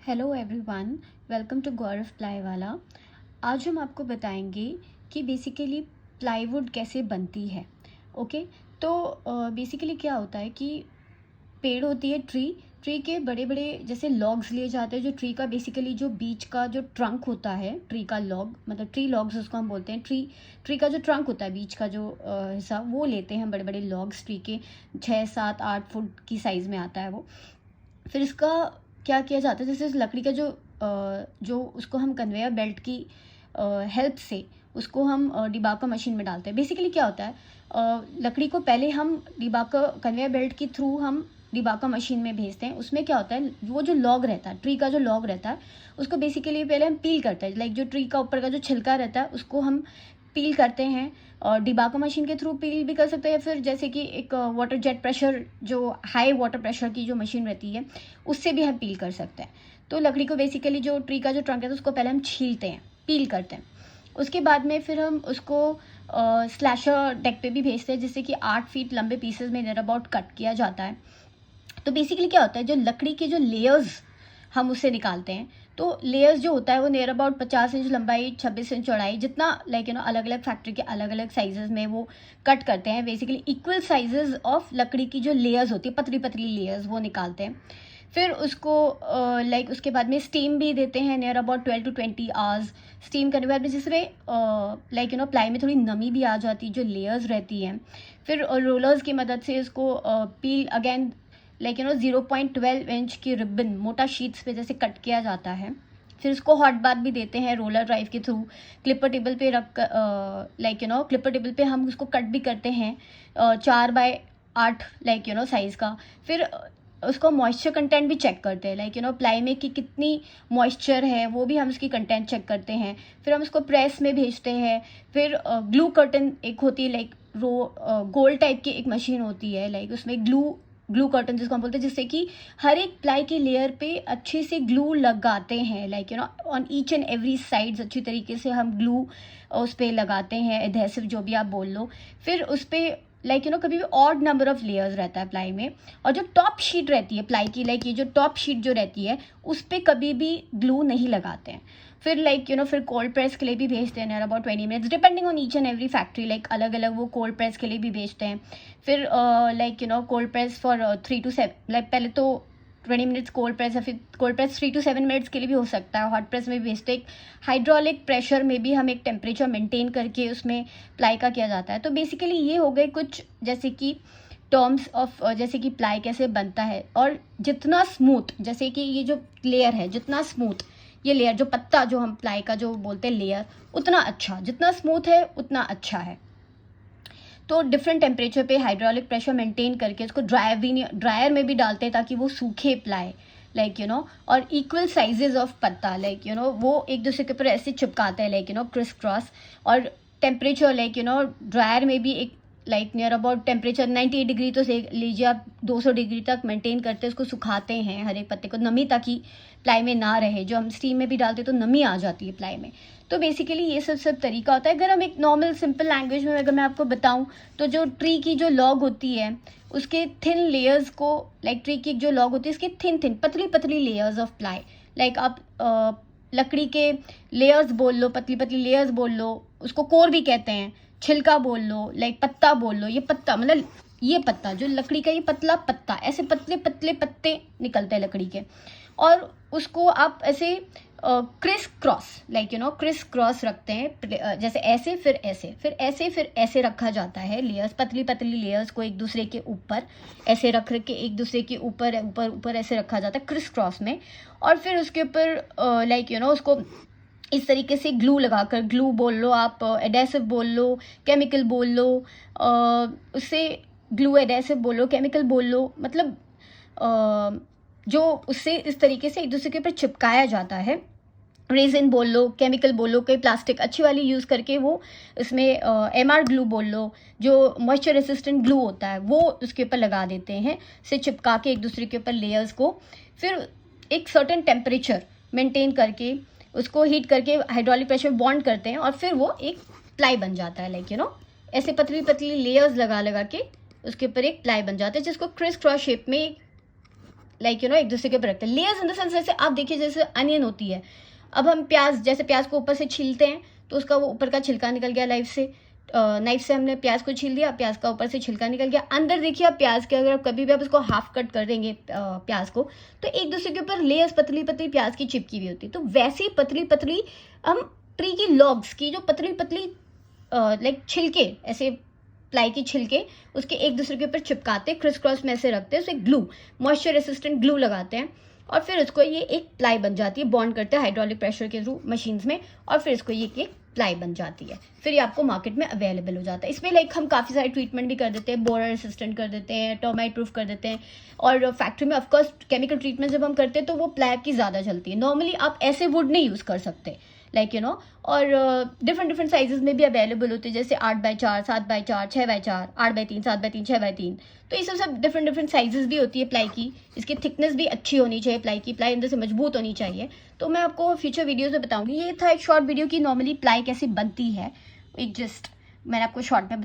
Hello everyone, welcome to गौरव प्लाईवाला। आज हम आपको बताएंगे कि बेसिकली प्लाईवुड कैसे बनती है। ओके, तो बेसिकली क्या होता है कि पेड़ होती है ट्री के बड़े बड़े जैसे लॉग्स लिए जाते हैं। जो ट्री का बेसिकली जो बीच का जो ट्रंक होता है, ट्री का लॉग मतलब ट्री लॉग्स उसको हम बोलते हैं। ट्री का जो ट्रंक होता है, बीच का जो हिस्सा, वो लेते हैं बड़े बड़े लॉग्स। ट्री के 6, 7, 8 फुट की साइज़ में आता है वो। फिर इसका क्या किया जाता है, जैसे इस लकड़ी का जो उसको हम कन्वेयर बेल्ट की हेल्प से उसको हम डिबाकर मशीन में डालते हैं। बेसिकली क्या होता है, लकड़ी को पहले हम डिबाकर कन्वेयर बेल्ट के थ्रू हम डिबाकर मशीन में भेजते हैं। उसमें क्या होता है, वो जो लॉग रहता है, ट्री का जो लॉग रहता है, उसको बेसिकली पहले हम पील करते हैं। लाइक जो ट्री का ऊपर का जो छिलका रहता है उसको हम पील करते हैं, और डिबाकर मशीन के थ्रू पील भी कर सकते हैं। फिर जैसे कि एक वाटर जेट प्रेशर, जो हाई वाटर प्रेशर की जो मशीन रहती है, उससे भी हम पील कर सकते हैं। तो लकड़ी को बेसिकली जो ट्री का जो ट्रंक है तो उसको पहले हम छीलते हैं, पील करते हैं। उसके बाद में फिर हम उसको स्लैशर डेक पे भी भेजते हैं, जिससे कि 8 फीट लंबे पीसेस में नियर अबाउट कट किया जाता है। तो बेसिकली क्या होता है, जो लकड़ी के जो लेयर्स हम उससे निकालते हैं, तो लेयर्स जो होता है वो नियर अबाउट 50 इंच लंबाई, 26 इंच चौड़ाई, जितना लाइक अलग अलग फैक्ट्री के अलग अलग साइजेस में वो कट करते हैं। बेसिकली इक्वल साइजेस ऑफ लकड़ी की जो लेयर्स होती है, पतली पतली लेयर्स, वो निकालते हैं। फिर उसको उसके बाद में स्टीम भी देते हैं near about 12 to 20 hours. Steam करने के बाद में जिसमें प्लाई में थोड़ी नमी भी आ जाती है, जो लेयर्स रहती हैं। फिर रोलर्स की मदद से इसको पील अगेन 0.12 इंच की रिबन मोटा शीट्स पे जैसे कट किया जाता है। फिर इसको हॉट बाथ भी देते हैं रोलर ड्राइव के थ्रू। क्लिपर टेबल पे रख क्लिपर टेबल पे हम उसको कट भी करते हैं 4x8 साइज़ का। फिर उसको मॉइस्चर कंटेंट भी चेक करते हैं, प्लाई में कि कितनी मॉइस्चर है, वो भी हम उसकी कंटेंट चेक करते हैं। फिर हम उसको प्रेस में भेजते हैं। फिर ग्लू कर्टन एक होती है, गोल टाइप की एक मशीन होती है, उसमें ग्लू कर्टन जिसको हम बोलते हैं, जिससे कि हर एक प्लाई के लेयर पे अच्छे से ग्लू लगाते हैं, on each and every sides अच्छी तरीके से हम ग्लू उस पर लगाते हैं, एडहेसिव जो भी आप बोल लो। फिर उस पर कभी भी ऑड नंबर ऑफ लेयर्स रहता है प्लाई में। और जो टॉप शीट रहती है प्लाई की, ये जो टॉप शीट जो रहती है, उस पर कभी भी ग्लू नहीं लगाते हैं। फिर फिर कोल्ड प्रेस के लिए भी भेजते हैं near about 20 minutes, depending on each and every factory, अलग अलग वो कोल्ड प्रेस के लिए भी भेजते हैं। फिर कोल्ड प्रेस फॉर 3 to 7, पहले तो 20 मिनट्स कोल्ड प्रेस है, फिर कोल्ड प्रेस 3 to 7 मिनट्स के लिए भी हो सकता है। हॉट प्रेस में भी भेजते हैं। हाइड्रोलिक प्रेशर में भी हम एक टेम्परेचर मेंटेन करके उसमें प्लाई का किया जाता है। तो बेसिकली ये हो गए कुछ जैसे कि टर्म्स ऑफ जैसे कि प्लाई कैसे बनता है। और जितना स्मूथ, जैसे कि ये जो लेयर है, जितना स्मूथ ये लेयर, जो पत्ता जो हम प्लाई का जो बोलते हैं लेयर, उतना अच्छा, जितना स्मूथ है उतना अच्छा है। तो डिफरेंट टेम्परेचर पे हाइड्रोलिक प्रेशर मेंटेन करके इसको ड्रायर में भी डालते हैं ताकि वो सूखे प्लाई, और इक्वल साइजेस ऑफ पत्ता वो एक दूसरे के ऊपर ऐसे चिपकाते हैं, क्रिस क्रॉस। और टेम्परेचर ड्रायर में भी एक नियर अबाउट टेम्परेचर 98 डिग्री तो से लीजिए आप 200 डिग्री तक मेंटेन करते हैं, उसको सुखाते हैं हर एक पत्ते को, नमी ताकि प्लाई में ना रहे। जो हम स्टीम में भी डालते तो नमी आ जाती है प्लाई में। तो बेसिकली ये सब तरीका होता है। अगर हम एक नॉर्मल सिंपल लैंग्वेज में अगर मैं आपको बताऊं, तो जो ट्री की जो लॉग होती है उसके थिन लेयर्स को, ट्री की जो लॉग होती है उसकी थिन पतली पतली लेयर्स ऑफ प्लाई, आप लकड़ी के लेयर्स बोल लो, पतली पतली लेयर्स बोल लो, उसको कोर भी कहते हैं, छिलका बोल लो, पत्ता बोल लो। ये पत्ता मतलब ये पत्ता जो लकड़ी का, ये पतला पत्ता, ऐसे पतले पतले पत्ते निकलते हैं लकड़ी के। और उसको आप ऐसे क्रिस क्रॉस क्रिस क्रॉस रखते हैं, जैसे ऐसे फिर ऐसे फिर ऐसे फिर ऐसे रखा जाता है। लेयर्स, पतली पतली लेयर्स को एक दूसरे के ऊपर ऐसे रख के एक दूसरे के ऊपर ऊपर ऊपर ऐसे रखा जाता है क्रिस क्रॉस में। और फिर उसके ऊपर उसको इस तरीके से ग्लू लगाकर, ग्लू बोल लो आप, एडेसिव बोल लो, केमिकल बोल लो, उससे ग्लू एडेसिव बोलो, केमिकल बोल लो, मतलब जो उससे इस तरीके से एक दूसरे के ऊपर चिपकाया जाता है। रेजिन बोल लो, केमिकल बोल लो, कोई प्लास्टिक अच्छी वाली यूज़ करके वो इसमें MR ग्लू बोल लो, जो मॉइस्चर रेसिस्टेंट ग्लू होता है वो उसके ऊपर लगा देते हैं, से चिपका के एक दूसरे के ऊपर लेयर्स को। फिर एक सर्टेन टेम्परेचर मेंटेन करके उसको हीट करके हाइड्रोलिक प्रेशर बॉन्ड करते हैं, और फिर वो एक प्लाई बन जाता है, ऐसे पतली पतली लेयर्स लगा के उसके ऊपर एक प्लाई बन जाता है, जिसको क्रिस क्रॉस शेप में लाइक एक दूसरे के ऊपर रखते हैं। लेयर्स इन द सेंस जैसे आप देखिए जैसे अनियन होती है, अब हम प्याज, जैसे प्याज को ऊपर से छीलते हैं तो उसका वो ऊपर का छिलका निकल गया नाइफ से हमने प्याज को छील दिया, प्याज का ऊपर से छिलका निकल गया। अंदर देखिए आप प्याज के, अगर कभी भी आप इसको हाफ कट कर देंगे प्याज को, तो एक दूसरे के ऊपर लेयर्स पतली पतली प्याज की चिपकी हुई होती है। तो वैसे ही पतली पतली हम ट्री की लॉग्स की जो पतली पतली लाइक छिलके, ऐसे प्लाई की छिलके उसके एक दूसरे के ऊपर चिपकाते, क्रिस क्रॉस में ऐसे रखते हैं, उसे ग्लू, मॉइस्चर रेसिस्टेंट ग्लू लगाते हैं और फिर उसको ये एक प्लाई बन जाती है, बॉन्ड करते हैं हाइड्रोलिक प्रेशर के थ्रू मशीन्स में, और फिर इसको ये एक प्लाई बन जाती है। फिर ये आपको मार्केट में अवेलेबल हो जाता है। इसमें लाइक हम काफ़ी सारे ट्रीटमेंट भी कर देते हैं, बोरर रेसिस्टेंट कर देते हैं, टर्माइट प्रूफ कर देते हैं, और फैक्ट्री में ऑफकोर्स केमिकल ट्रीटमेंट जब हम करते हैं तो वो प्लाई की ज़्यादा चलती है। नॉर्मली आप ऐसे वुड नहीं यूज़ कर सकते, और डिफरेंट साइजेस में भी अवेलेबल होते हैं, जैसे 8x4, 7x4, 6x4, 8x3, 7x3, 6x3। तो ये सब डिफरेंट साइजेस भी होती है प्लाई की। इसकी थिकनेस भी अच्छी होनी चाहिए, प्लाई अंदर से मजबूत होनी चाहिए। तो मैं आपको फ्यूचर वीडियोस में बताऊंगी। ये था एक शॉर्ट वीडियो की नॉर्मली प्लाई कैसे बनती है, एक जस्ट मैंने आपको शॉर्ट में